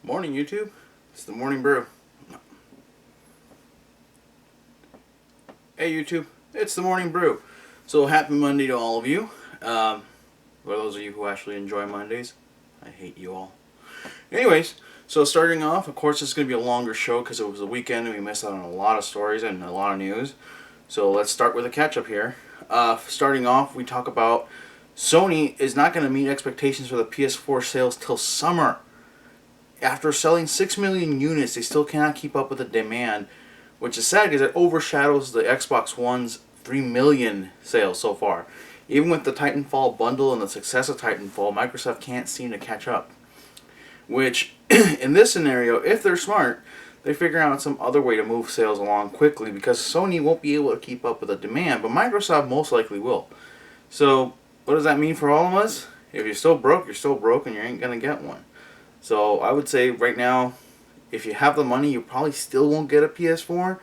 Morning, YouTube. It's the Morning Brew. Hey, YouTube. It's the Morning Brew. So, happy Monday to all of you. For those of you who actually enjoy Mondays, I hate you all. Anyways, so starting off, of course, it's going to be a longer show because it was the weekend and we missed out on a lot of stories and a lot of news. So, let's start with a catch-up here. Starting off, we talk about Sony is not going to meet expectations for the PS4 sales till summer. After selling 6 million units, they still cannot keep up with the demand, which is sad because it overshadows the Xbox One's 3 million sales so far. Even with the Titanfall bundle and the success of Titanfall, Microsoft can't seem to catch up. Which, in this scenario, if they're smart, they figure out some other way to move sales along quickly because Sony won't be able to keep up with the demand, but Microsoft most likely will. So, what does that mean for all of us? If you're still broke, and you ain't going to get one. So I would say right now, if you have the money, you probably still won't get a PS4,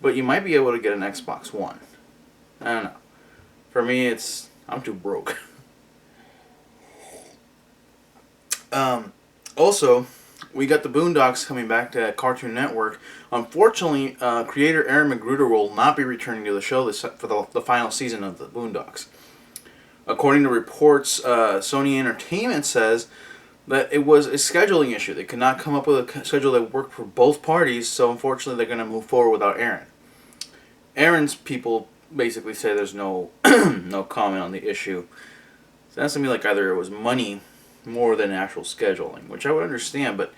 but you might be able to get an Xbox One. I don't know. For me, I'm too broke. Also, we got the Boondocks coming back to Cartoon Network. Unfortunately, creator Aaron McGruder will not be returning to the show for the final season of the Boondocks. According to reports, Sony Entertainment says that it was a scheduling issue. They could not come up with a schedule that worked for both parties, so unfortunately they're going to move forward without Aaron. Aaron's people basically say there's no no comment on the issue. So that's to me like either it was money more than actual scheduling, which I would understand, but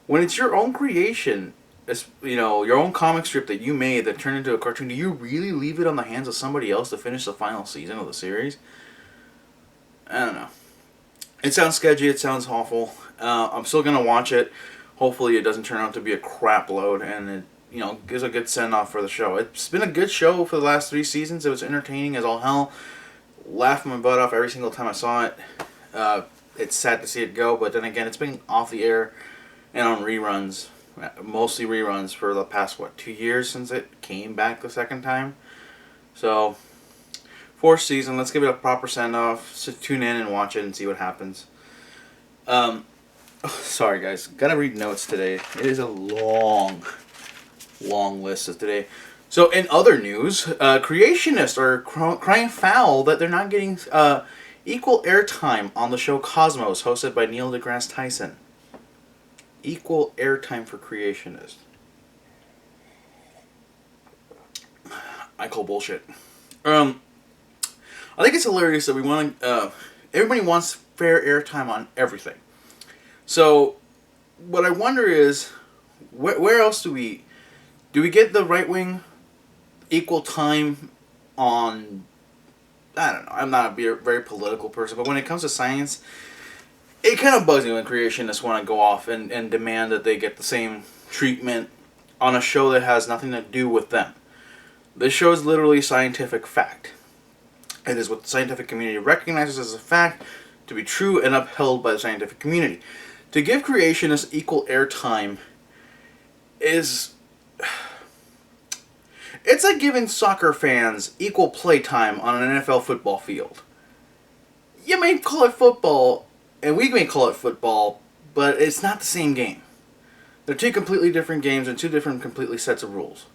when it's your own creation, your own comic strip that you made that turned into a cartoon, do you really leave it on the hands of somebody else to finish the final season of the series? I don't know. It sounds sketchy, it sounds awful. I'm still going to watch it. Hopefully it doesn't turn out to be a crap load and it gives a good send-off for the show. It's been a good show for the last 3 seasons. It was entertaining as all hell. Laughed my butt off every single time I saw it. It's sad to see it go, but then again, it's been off the air and on reruns. Mostly reruns for the past, 2 years since it came back the second time. So 4th season, let's give it a proper send-off. So tune in and watch it and see what happens. Sorry guys, gotta read notes today. It is a long list of today. So in other news, creationists are crying foul that they're not getting equal airtime on the show Cosmos, hosted by Neil deGrasse Tyson. Equal airtime for creationists. I call bullshit. I think it's hilarious that we want to. Everybody wants fair airtime on everything. So, what I wonder is, where else do we get the right wing equal time on? I don't know. I'm not a very political person, but when it comes to science, it kind of bugs me when creationists want to go off and demand that they get the same treatment on a show that has nothing to do with them. This show is literally scientific fact. It is what the scientific community recognizes as a fact to be true and upheld by the scientific community. To give creationists equal airtime is... It's like giving soccer fans equal playtime on an NFL football field. You may call it football, and we may call it football, but it's not the same game. They're 2 completely different games and 2 different completely sets of rules.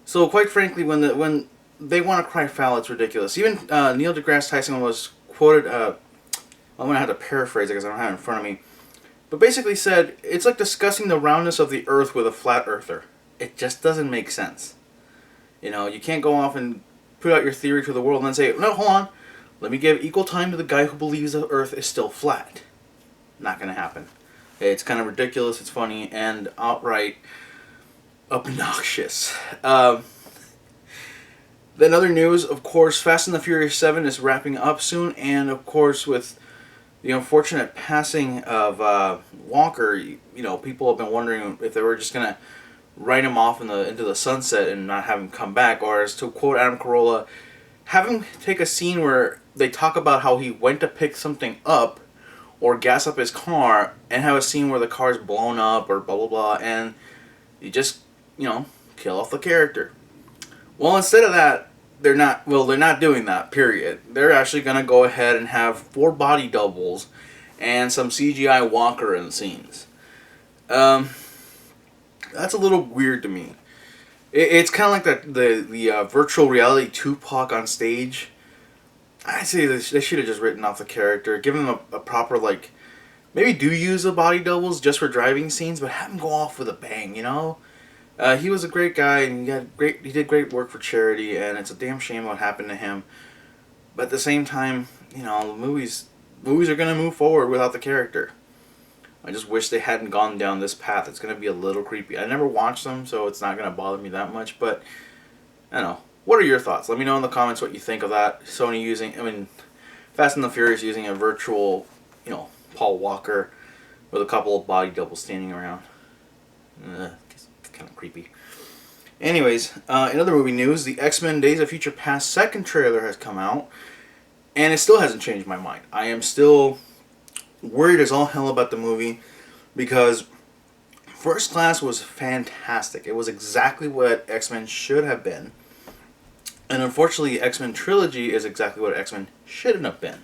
So quite frankly, when they want to cry foul, it's ridiculous. Even Neil deGrasse Tyson was quoted, I'm going to have to paraphrase it because I don't have it in front of me, but basically said, it's like discussing the roundness of the earth with a flat earther. It just doesn't make sense. You can't go off and put out your theory to the world and then say, no, hold on, let me give equal time to the guy who believes the earth is still flat. Not going to happen. It's kind of ridiculous, it's funny, and outright obnoxious. Then other news, of course, Fast and the Furious 7 is wrapping up soon, and of course with the unfortunate passing of Walker, people have been wondering if they were just going to write him off into the sunset and not have him come back, or as to quote Adam Carolla, have him take a scene where they talk about how he went to pick something up or gas up his car and have a scene where the car's blown up or blah blah blah, and you just, kill off the character. Well, instead of that, they're not doing that, period. They're actually going to go ahead and have 4 body doubles and some CGI Walker in scenes. Um, that's a little weird to me. It's kind of like that the virtual reality Tupac on stage. I say they should have just written off the character, given him a proper like. Maybe do use the body doubles just for driving scenes, but have him go off with a bang. You know, he was a great guy and he did great work for charity, and it's a damn shame what happened to him. But at the same time, you know, movies are gonna move forward without the character. I just wish they hadn't gone down this path. It's gonna be a little creepy. I never watched them, so it's not gonna bother me that much. But I don't know. What are your thoughts? Let me know in the comments what you think of that. Sony Fast and the Furious using a virtual, Paul Walker with a couple of body doubles standing around. It's kind of creepy. Anyways, in other movie news, the X-Men Days of Future Past second trailer has come out, and it still hasn't changed my mind. I am still worried as all hell about the movie because First Class was fantastic. It was exactly what X-Men should have been. And unfortunately, X-Men Trilogy is exactly what X-Men shouldn't have been.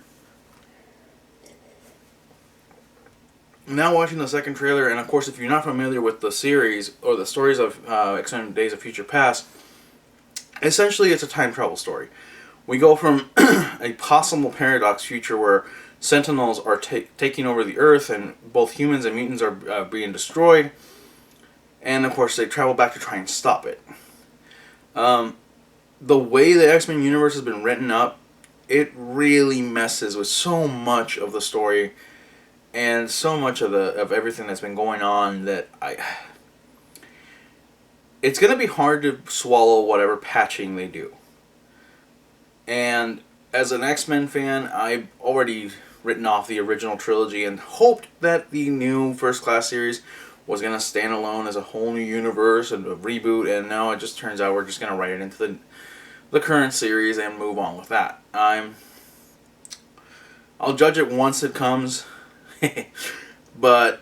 Now watching the second trailer, and of course if you're not familiar with the series or the stories of X-Men Days of Future Past, essentially it's a time travel story. We go from a possible paradox future where Sentinels are taking over the Earth and both humans and mutants are being destroyed, and of course they travel back to try and stop it. The way the X-Men universe has been written up, it really messes with so much of the story and so much of everything that's been going on that it's going to be hard to swallow whatever patching they do. And as an X-Men fan, I've already written off the original trilogy and hoped that the new First Class series was going to stand alone as a whole new universe and a reboot, and now it just turns out we're just going to write it into the current series and move on with that. I'll judge it once it comes, but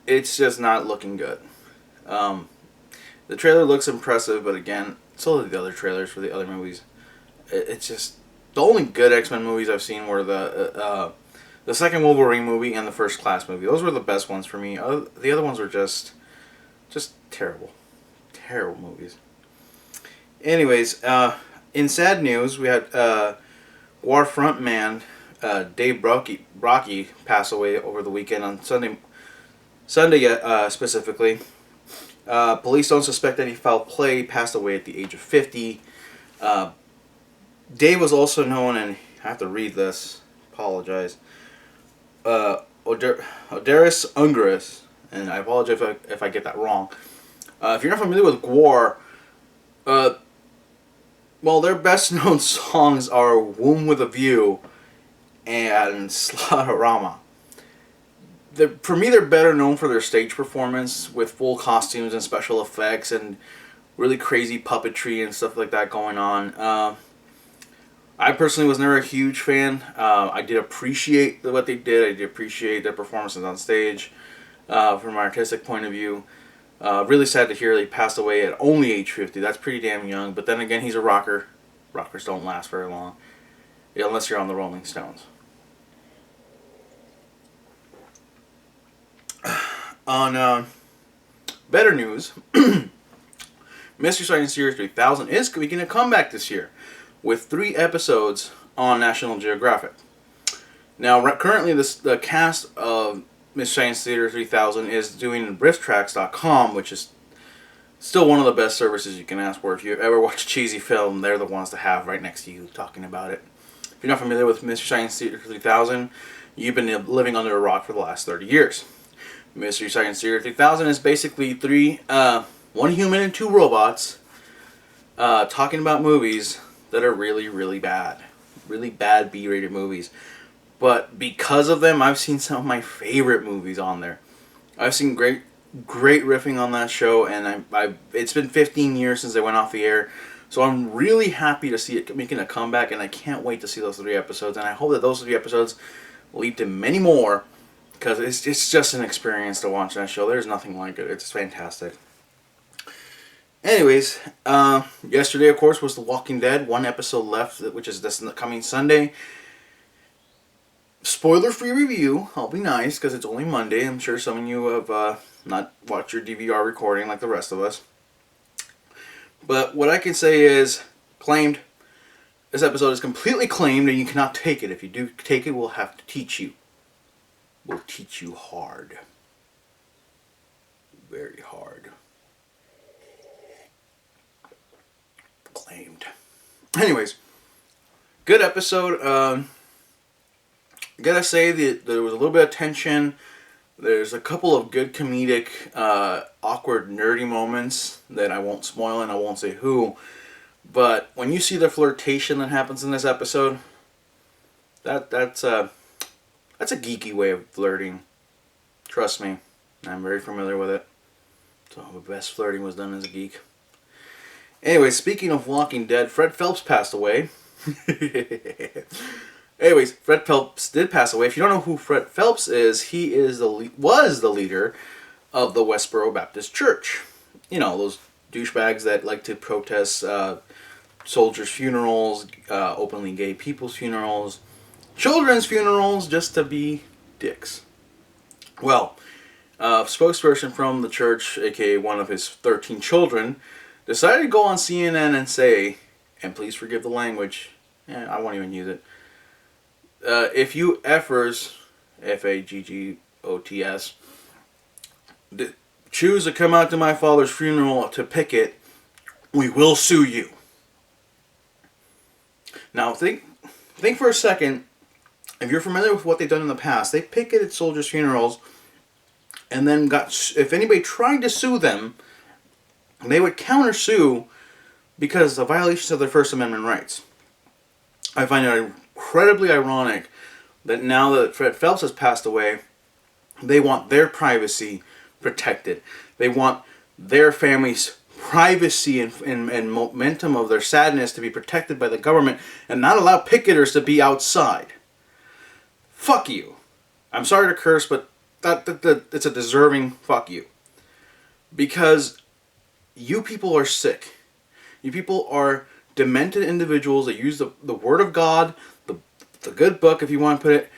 it's just not looking good. The trailer looks impressive, but again, so did the other trailers for the other movies. It's just the only good X-Men movies I've seen were the second Wolverine movie and the First Class movie. Those were the best ones for me. The other ones were just terrible movies. Anyways, in sad news, we had War frontman Dave Brockie pass away over the weekend on Sunday specifically. Police don't suspect any foul play. He passed away at the age of 50. Dave was also known, and I have to read this, apologize, Odaris Ungaris, and I apologize if I get that wrong. If you're not familiar with Gwar, well, their best known songs are Womb with a View and Slaughterama. For me, they're better known for their stage performance with full costumes and special effects and really crazy puppetry and stuff like that going on. I personally was never a huge fan. I did appreciate what they did. I did appreciate their performances on stage from an artistic point of view. Really sad to hear they passed away at only age 50. That's pretty damn young. But then again, he's a rocker. Rockers don't last very long, unless you're on the Rolling Stones. On better news, Mystery Science Theater 3000 is making a comeback this year with 3 episodes on National Geographic. Now, currently, the cast of Mystery Science Theater 3000 is doing rifftracks.com, which is still one of the best services you can ask for. If you ever watch a cheesy film, they're the ones to have right next to you talking about it. If you're not familiar with Mystery Science Theater 3000, you've been living under a rock for the last 30 years. Mystery Science Theater 3000 is basically 1 human and 2 robots talking about movies that are really, really bad. Really bad B-rated movies. But because of them, I've seen some of my favorite movies on there. I've seen great riffing on that show, and it's been 15 years since they went off the air. So I'm really happy to see it making a comeback, and I can't wait to see those 3 episodes. And I hope that those 3 episodes lead to many more, because it's just an experience to watch that show. There's nothing like it. It's fantastic. Anyways, yesterday, of course, was The Walking Dead. 1 episode left, which is this coming Sunday. Spoiler-free review. I'll be nice because it's only Monday. I'm sure some of you have not watched your DVR recording like the rest of us. But what I can say is, claimed. This episode is completely claimed and you cannot take it. If you do take it, we'll have to teach you. We'll teach you hard. Very hard. Claimed. Anyways, good episode. Gotta say that there was a little bit of tension. There's a couple of good comedic, awkward, nerdy moments that I won't spoil and I won't say who. But when you see the flirtation that happens in this episode, that's a geeky way of flirting. Trust me, I'm very familiar with it. So the best flirting was done as a geek. Anyway, speaking of Walking Dead, Fred Phelps passed away. Anyways, Fred Phelps did pass away. If you don't know who Fred Phelps is, he was the leader of the Westboro Baptist Church. You know, those douchebags that like to protest soldiers' funerals, openly gay people's funerals, children's funerals, just to be dicks. Well, a spokesperson from the church, aka one of his 13 children, decided to go on CNN and say, and please forgive the language, I won't even use it, if you effers, F-A-G-G-O-T-S, choose to come out to my father's funeral to picket, we will sue you. Now think for a second, if you're familiar with what they've done in the past, they picketed soldiers' funerals and then if anybody tried to sue them, they would counter-sue because of violations of their First Amendment rights. I find it incredibly ironic that now that Fred Phelps has passed away, they want their privacy protected. They want their family's privacy and momentum of their sadness to be protected by the government and not allow picketers to be outside. Fuck you. I'm sorry to curse, but it's a deserving fuck you. Because you people are sick. You people are demented individuals that use the Word of God, the good book, if you want to put it,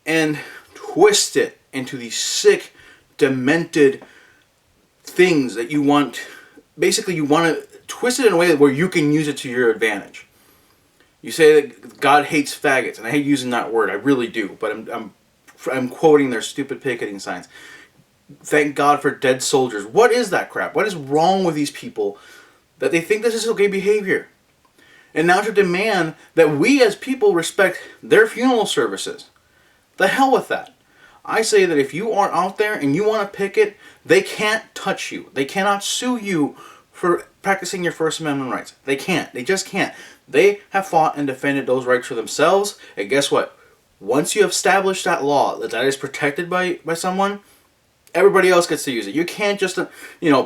and twist it into these sick, demented things that you want. Basically, you want to twist it in a way where you can use it to your advantage. You say that God hates faggots, and I hate using that word. I really do, but I'm quoting their stupid picketing signs. Thank God for dead soldiers. What is that crap? What is wrong with these people that they think this is okay behavior? And now to demand that we as people respect their funeral services. The hell with that. I say that if you are out there and you want to picket, they can't touch you. They cannot sue you for practicing your First Amendment rights. They can't. They just can't. They have fought and defended those rights for themselves. And guess what? Once you establish that law that is protected by someone, everybody else gets to use it. You can't just,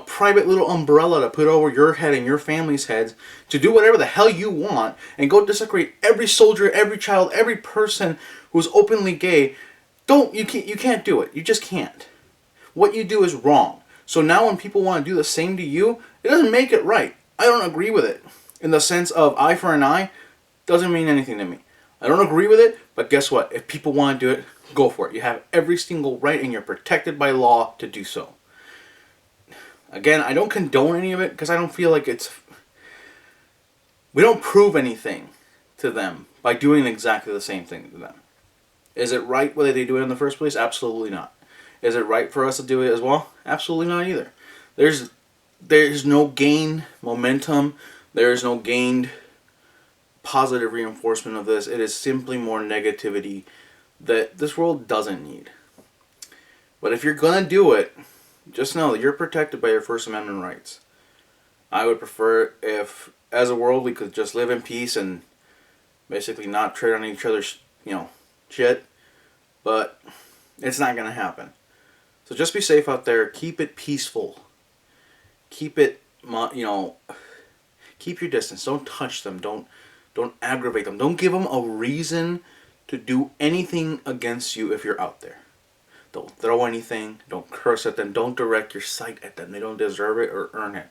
private little umbrella to put over your head and your family's heads to do whatever the hell you want and go desecrate every soldier, every child, every person who's openly gay. You can't do it. You just can't. What you do is wrong. So now when people want to do the same to you, it doesn't make it right. I don't agree with it. In the sense of eye for an eye, doesn't mean anything to me. I don't agree with it, but guess what? If people want to do it, go for it. You have every single right and you're protected by law to do so. Again, I don't condone any of it because I don't feel like we don't prove anything to them by doing exactly the same thing to them. Is it right whether they do it in the first place? Absolutely not. Is it right for us to do it as well? Absolutely not either. There's no gain momentum. There is no gained positive reinforcement of this. It is simply more negativity that this world doesn't need. But if you're going to do it, just know that you're protected by your First Amendment rights. I would prefer if, as a world, we could just live in peace and basically not tread on each other's, shit. But it's not going to happen. So just be safe out there. Keep it peaceful. Keep it, keep your distance. Don't touch them. Don't aggravate them. Don't give them a reason to do anything against you if you're out there. Don't throw anything. Don't curse at them. Don't direct your sight at them. They don't deserve it or earn it.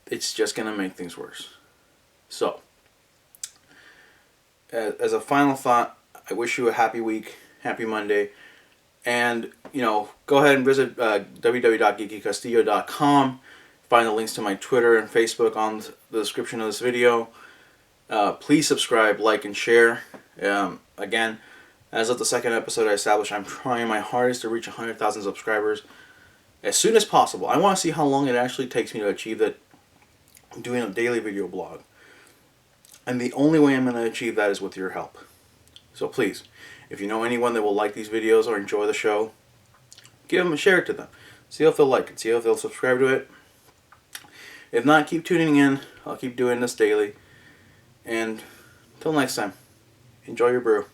It's just going to make things worse. So, as a final thought, I wish you a happy week, happy Monday. And, go ahead and visit www.geekycastillo.com. Find the links to my Twitter and Facebook on the description of this video. Please subscribe, like, and share. Again, as of the second episode I established, I'm trying my hardest to reach 100,000 subscribers as soon as possible. I want to see how long it actually takes me to achieve that. I'm doing a daily video blog. And the only way I'm going to achieve that is with your help. So please, if you know anyone that will like these videos or enjoy the show, share it to them. See if they'll like it. See if they'll subscribe to it. If not, keep tuning in. I'll keep doing this daily. And until next time, enjoy your brew.